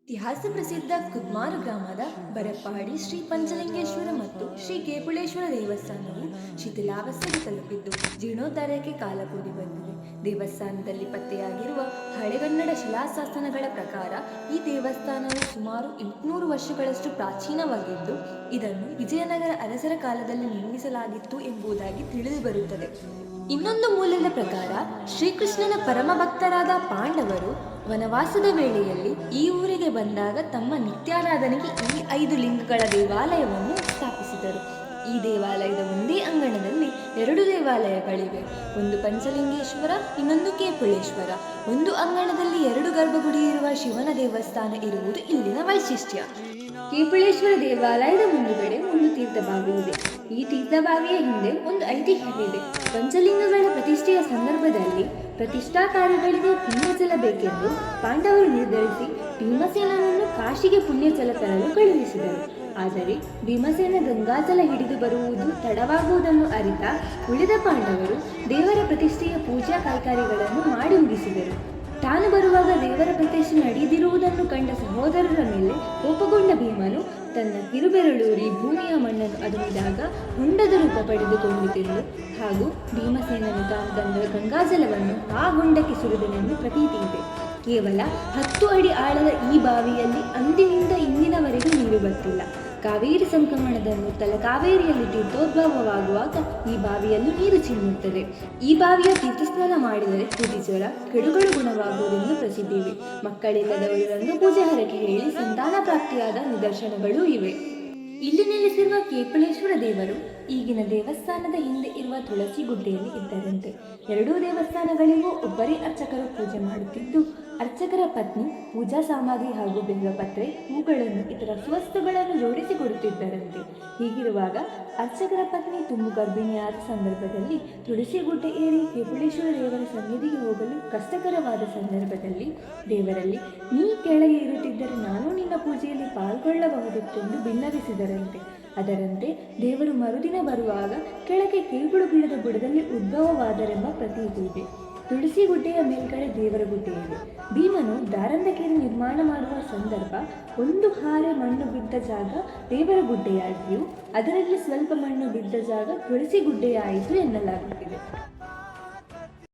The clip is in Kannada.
ಇತಿಹಾಸ ಪ್ರಸಿದ್ಧ ಕುದ್ಮಾರು ಗ್ರಾಮದ ಬರಪಾಡಿ ಶ್ರೀ ಪಂಚಲಿಂಗೇಶ್ವರ ಮತ್ತು ಶ್ರೀ ಕೇಪುಳೇಶ್ವರ ದೇವಸ್ಥಾನವು ಶಿಥಿಲಾವಸ್ಥೆಗೆ ತಲುಪಿದ್ದು ಜೀರ್ಣೋದ್ಧಾರಕ್ಕೆ ಕಾಲ ಕೂಡಿ ಬಂದಿದೆ. ದೇವಸ್ಥಾನದಲ್ಲಿ ಪತ್ತೆಯಾಗಿರುವ ಹಳೆಗನ್ನಡ ಶಿಲಾಶಾಸನಗಳ ಪ್ರಕಾರ ಈ ದೇವಸ್ಥಾನವು ಸುಮಾರು 800 ವರ್ಷಗಳಷ್ಟು ಪ್ರಾಚೀನವಾಗಿದ್ದು, ಇದನ್ನು ವಿಜಯನಗರ ಅರಸರ ಕಾಲದಲ್ಲಿ ನಿರ್ಮಿಸಲಾಗಿತ್ತು ಎಂಬುದಾಗಿ ತಿಳಿದುಬರುತ್ತದೆ. ಇನ್ನೊಂದು ಮೂಲದ ಪ್ರಕಾರ ಶ್ರೀಕೃಷ್ಣನ ಪರಮ ಭಕ್ತರಾದ ಪಾಂಡವರು ವನವಾಸದ ವೇಳೆಯಲ್ಲಿ ಈ ಊರಿಗೆ ಬಂದಾಗ ತಮ್ಮ ನಿತ್ಯಾರಾಧನೆಗೆ ಈ 5 ಲಿಂಗಗಳ ದೇವಾಲಯವನ್ನು ಸ್ಥಾಪಿಸಿದರು. ಈ ದೇವಾಲಯದ ಒಂದೇ ಅಂಗಣದಲ್ಲಿ 2 ದೇವಾಲಯಗಳಿವೆ. ಒಂದು ಪಂಚಲಿಂಗೇಶ್ವರ, ಇನ್ನೊಂದು ಕೇಪುಳೇಶ್ವರ. ಒಂದು ಅಂಗಣದಲ್ಲಿ 2 ಗರ್ಭಗುಡಿ ಇರುವ ಶಿವನ ದೇವಸ್ಥಾನ ಇರುವುದು ಇಲ್ಲಿನ ವೈಶಿಷ್ಟ್ಯ. ಕೇಪುಳೇಶ್ವರ ದೇವಾಲಯದ ಮುಂದುಗಡೆ ಒಂದು ತೀರ್ಥಬಾವಿ ಇದೆ. ಈ ತೀರ್ಥಬಾವಿಯ ಹಿಂದೆ ಒಂದು ಐತಿಹ್ಯವಿದೆ. ಪಂಚಲಿಂಗಗಳ ಪ್ರತಿಷ್ಠೆಯ ಸಂದರ್ಭದಲ್ಲಿ ಪ್ರತಿಷ್ಠಾ ಕಾರ್ಯಗಳಿಗೆ ಪುಣ್ಯಜಲ ಬೇಕೆಂದು ಪಾಂಡವರು ನಿರ್ಧರಿಸಿ ಭೀಮಸೇನನನ್ನು ಕಾಶಿಗೆ ಪುಣ್ಯಜಲ ತರಲು ಕಳುಹಿಸಿದರು. ಆದರೆ ಭೀಮಸೇನ ಗಂಗಾಜಲ ಹಿಡಿದು ಬರುವುದು ತಡವಾಗುವುದನ್ನು ಅರಿತ ಉಳಿದ ಪಾಂಡವರು ದೇವರ ಪ್ರತಿಷ್ಠೆಯ ಪೂಜಾ ಕೈಕಾರ್ಯಗಳನ್ನು ಮಾಡಿ ಮುಗಿಸಿದರು. ತಾನು ಬರುವಾಗ ದೇವರ ಪ್ರತಿಷ್ಠೆ ನಡೆದಿರುವುದನ್ನು ಕಂಡ ಸಹೋದರರ ಮೇಲೆ ಕೋಪಗೊಂಡ ಭೀಮನು ತನ್ನ ಕಿರುಬೆರಳೂರಿ ಭೂಮಿಯ ಮಣ್ಣನ್ನು ಅದುಮಿದಾಗ ಹೊಂಡದ ರೂಪ ಪಡೆದುಕೊಂಡಿದ್ದೆಂದು ಹಾಗೂ ಭೀಮಸೇನನು ತಾನು ತಂದ ಗಂಗಾಜಲವನ್ನು ಆ ಹೊಂಡಕ್ಕೆ ಸುರಿದನೆಂದು ಪ್ರತೀತಿ ಇದೆ. ಕೇವಲ 10 ಅಡಿ ಆಳದ ಈ ಬಾವಿಯಲ್ಲಿ ಅಂದಿನಿಂದ ಇಂದಿನವರೆಗೂ ನೀರು ಬರ್ತಿಲ್ಲ. ಕಾವೇರಿ ಸಂಕ್ರಮಣದ ತಲಕಾವೇರಿಯಲ್ಲಿ ತೀರ್ಥೋದ್ಭವವಾಗುವಾಗ ಈ ಬಾವಿಯಲ್ಲೂ ನೀರು ಚಿಮ್ಮುತ್ತದೆ. ಈ ಬಾವಿಯ ತೀರ್ಥಸ್ನಾನ ಮಾಡಿದರೆ ಜ್ವರ ಕೆಡುಗಳು ಗುಣವಾಗುವುದೆಂದು ಪ್ರಸಿದ್ಧಿ ಇವೆ. ಮಕ್ಕಳಿಲ್ಲದವರು ರಂಗಪೂಜೆ ಹರಕೆ ಹೇಳಿ ಸಂತಾನ ಪ್ರಾಪ್ತಿಯಾದ ನಿದರ್ಶನಗಳೂ ಇವೆ. ಇಲ್ಲಿ ನೆಲೆಸಿರುವ ಕೇಪುಳೇಶ್ವರ ದೇವರು ಈಗಿನ ದೇವಸ್ಥಾನದ ಹಿಂದೆ ಇರುವ ತುಳಸಿ ಗುಡ್ಡೆಯಲ್ಲಿ ಇದ್ದರಂತೆ. 2 ದೇವಸ್ಥಾನಗಳಿಗೂ ಒಬ್ಬರೇ ಅರ್ಚಕರು ಪೂಜೆ ಮಾಡುತ್ತಿದ್ದು, ಅರ್ಚಕರ ಪತ್ನಿ ಪೂಜಾ ಸಾಮಗ್ರಿ ಹಾಗೂ ಬಿಲ್ವಪತ್ರೆ, ಹೂಗಳನ್ನು ಇತರ ಸುವಸ್ತುಗಳನ್ನು ಜೋಡಿಸಿಕೊಡುತ್ತಿದ್ದರಂತೆ. ಹೀಗಿರುವಾಗ ಅರ್ಚಕರ ಪತ್ನಿ ತುಂಬು ಗರ್ಭಿಣಿಯಾದ ಸಂದರ್ಭದಲ್ಲಿ ತುಳಸಿ ಗುಡ್ಡೆ ಏರಿ ಕೇಪುಳೇಶ್ವರ ದೇವರ ಸನ್ನಿಧಿಗೆ ಹೋಗಲು ಕಷ್ಟಕರವಾದ ಸಂದರ್ಭದಲ್ಲಿ ದೇವರಲ್ಲಿ, ನೀ ಕೆಳಗೆ ಇರುತ್ತಿದ್ದರೆ ನಾನು ನಿನ್ನ ಪೂಜೆಯಲ್ಲಿ ಪಾಲ್ಗೊಳ್ಳಬಹುದಿತ್ತೆಂದು ಬಿನ್ನವಿಸಿದರಂತೆ. ಅದರಂತೆ ದೇವರು ಮರುದಿನ ಬರುವಾಗ ಕೆಳಗೆ ಕೇಬುಳು ಗಿಡದ ಬುಡದಲ್ಲಿ ಉದ್ಭವವಾದರೆಂಬ ಪ್ರತೀತಿ ಇದೆ. ತುಳಸಿ ಗುಡ್ಡೆಯ ಮೇಲ್ಗಡೆ ದೇವರ ಗುಡ್ಡೆ ಇದೆ. ಭೀಮನು ದಾರಂದಕೆರೆ ನಿರ್ಮಾಣ ಮಾಡುವ ಸಂದರ್ಭ ಒಂದು ಹಾರೆ ಮಣ್ಣು ಬಿದ್ದ ಜಾಗ ದೇವರ ಗುಡ್ಡೆಯಾಗಿಯೂ ಅದರಲ್ಲಿ ಸ್ವಲ್ಪ ಮಣ್ಣು ಬಿದ್ದ ಜಾಗ ತುಳಸಿ ಗುಡ್ಡೆಯಾಯಿತು ಎನ್ನಲಾಗುತ್ತಿದೆ.